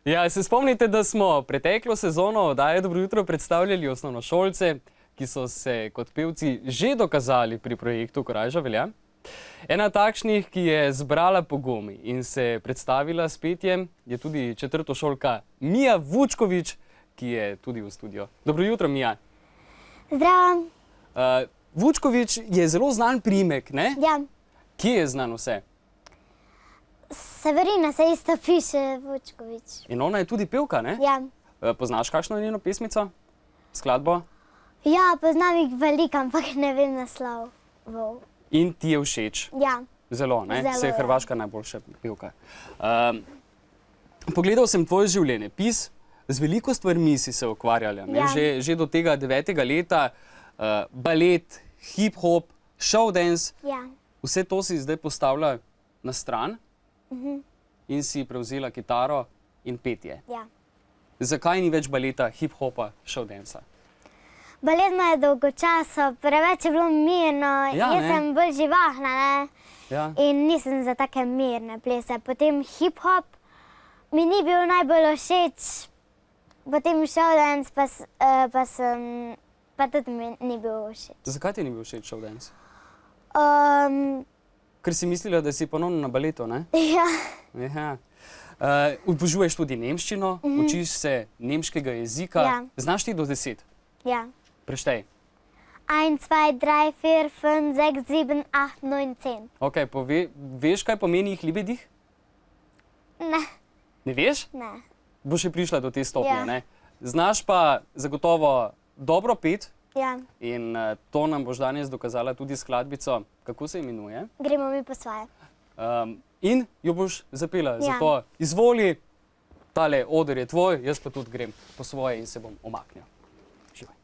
Ja, se spomnite, da smo preteklo sezono oddaje Dobro jutro predstavljali osnovnošolce, ki so se kot pevci že dokazali pri projektu Korajža velja. Ena takšnih, ki je zbrala pogum in se predstavila s petjem, je tudi četrtošolka Mija Vučkovič, ki je tudi v studiu. Dobro jutro, Mija. Zdravo. Vučkovič je zelo znan priimek, ne? Ja. Kje je znan vse? Severina se isto piše Vučkovič. In ona je tudi pevka, ne? Ja. Poznaš kakšno njeno pesmico? Skladbo? Ja, poznam jih veliko, ampak ne vem naslov. In ti je všeč? Ja. Zelo, ne? Zelo, Se je Hrvaška najboljša pevka. Pogledal sem tvoj življenjepis, z veliko stvarmi si se ukvarjala, ne? Že do tega 9. leta, balet, hip-hop, showdance, vse to si zdaj postavila na stran in si prevzela kitaro in petje. Ja. Zakaj ni več baleta, hip-hopa, showdansa? Balet ima dolgo časa, preveč je bilo mirno, jaz sem bolj živahna, ne? In nisem za take mirne plese. Potem hip-hop mi ni bil najbolj všeč, potem showdance pa tudi mi ni bil všeč. Zakaj ti ni bil všeč showdance? Ker si mislila, da si ponovno na baletu, ne? Ja. Obožuješ tudi nemščino, učiš se nemškega jezika. Znaš ti do 10? Ja. Preštej. 1, 2, 3, 4, 5, 6, 7, 8, 9, 10. Ok, veš, kaj pomeni ich liebe dich? Ne. Ne veš? Ne. Bo še prišla do te stopnje, ne? Znaš pa zagotovo dobro pet. Ja. In to nam boš danes dokazala tudi skladbico. Kako se imenuje? Gremo mi po svoje. In jo boš zapela. Zato izvoli, tale oder je tvoj, jaz pa tudi grem po svoje in se bom omaknil. Živaj.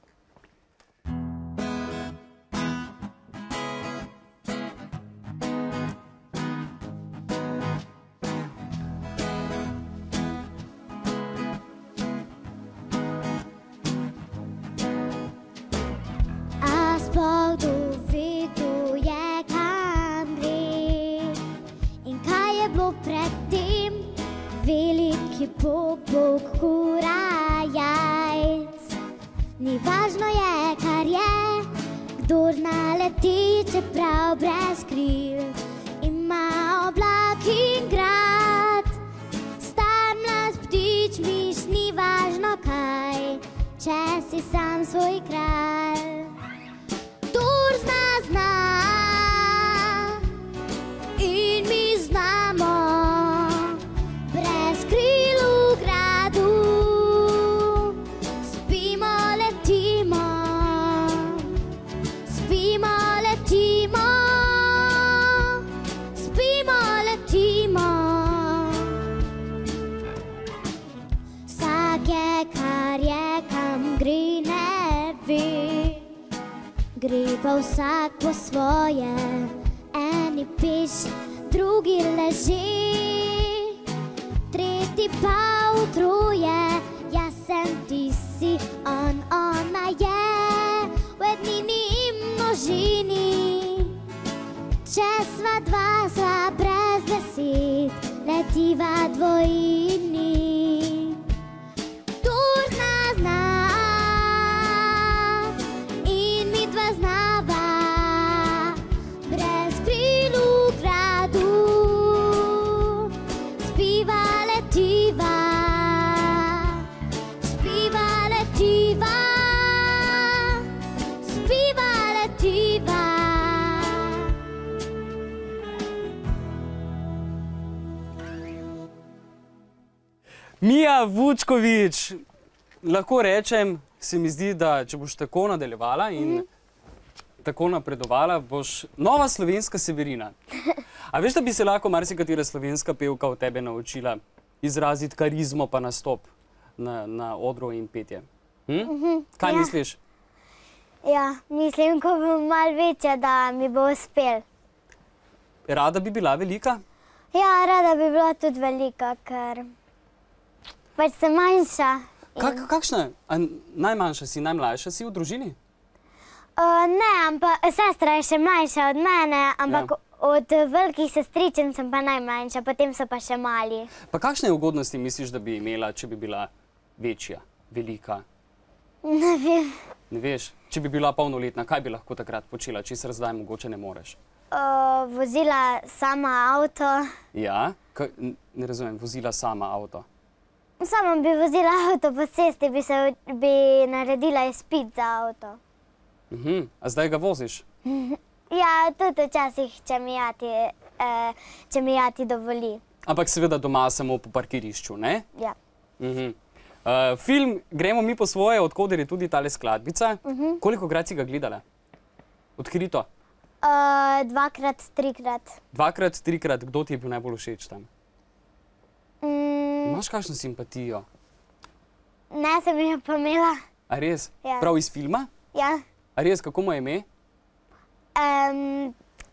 Veliki Bog, Bog kura jajc. Ni važno je, kar je, kdor naleti, čeprav brez kril. Ima oblak in grad, star mlad ptič, miš, ni važno kaj, če si sam svoj kralj. Kdor zna, zna, in mi znamo, gre pa vsak po svoje, eni piš, drugi leži, tretji pa utruje, jaz sem, ti si, on, ona je, v ednini in množini. Če sva dva, sva brez besed, letiva dvojini. Mija Vučkovič, lahko rečem, se mi zdi, da če boš tako nadaljevala in tako napredovala, boš nova slovenska Severina. A veš, da bi se lahko marsikatera slovenska pevka od tebe naučila izraziti karizmo pa nastop na odru in petje? Kaj misliš? Ja, mislim, ko bom malo večja, da mi bo uspel. Rada bi bila velika? Ja, rada bi bila tudi velika, ker pač sem manjša. Kakšna? Najmanjša si, najmlajša si v družini? Ne, ampak sestra je še mlajša od mene, ampak Od velikih sestričen sem pa najmanjša, potem so pa še mali. Pa kakšne ugodnosti misliš, da bi imela, če bi bila večja, velika? Ne vem. Ne veš? Če bi bila polnoletna, kaj bi lahko takrat počela, česar zdaj mogoče ne moreš? Vozila sama avto. Ja? Ne razumem, vozila sama avto. Sama bi vozila avto po cesti, bi naredila izpit za avto. A zdaj ga voziš? Ja, tudi včasih, če mi ati dovoli. Ampak seveda doma samo po parkirišču, ne? Ja. Film Gremo mi po svoje, od koder je tudi tale skladbica. Kolikokrat si ga gledala? Odkrito? 2-krat, 3-krat. 2-krat, 3-krat. Kdo ti je bil najbolj všeč tam? Imaš kakšno simpatijo? Ne, sem jo pa imela. A res? Ja. Prav iz filma? Ja. A res, kako mu je ime?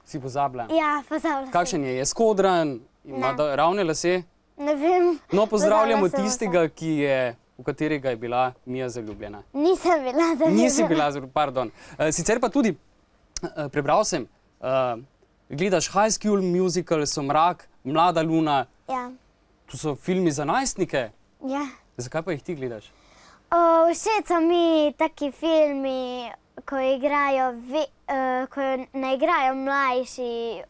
Si pozabila? Ja, pozabila sem. Kakšen je? Je skodran? Ima ravne lase? Ne vem. No, pozdravljamo tistega, v katerega je bila Mija zaljubljena. Nisem bila zaljubljena. Nisi bila zaljubljena, pardon. Sicer pa tudi, prebral sem, gledaš High School Musical, Somrak, Mlada luna. Ja. To so filmi za najstnike. Ja. Zakaj pa jih ti gledaš? Všeč so mi taki filmi, ko ne igrajo mlajši.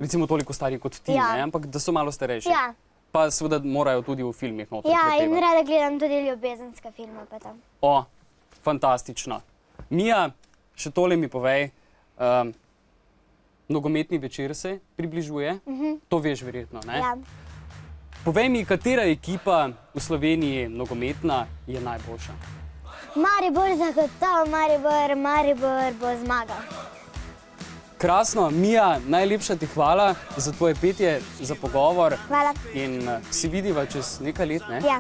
Recimo toliko stari kot ti, ampak da so malo starejši. Ja. Pa seveda morajo tudi v filmih noter. Ja, in rada gledam tudi ljubezenske filme pa tam. O, fantastično. Mija, še tole mi povej, nogometni večer se približuje, to veš verjetno, ne? Ja. Povej mi, katera ekipa v Sloveniji nogometna je najboljša? Maribor zagotovo, Maribor bo zmagal. Krasno, Mija, najlepša ti hvala za tvoje petje, za pogovor. Hvala. In si vidiva čez nekaj let, ne? Ja.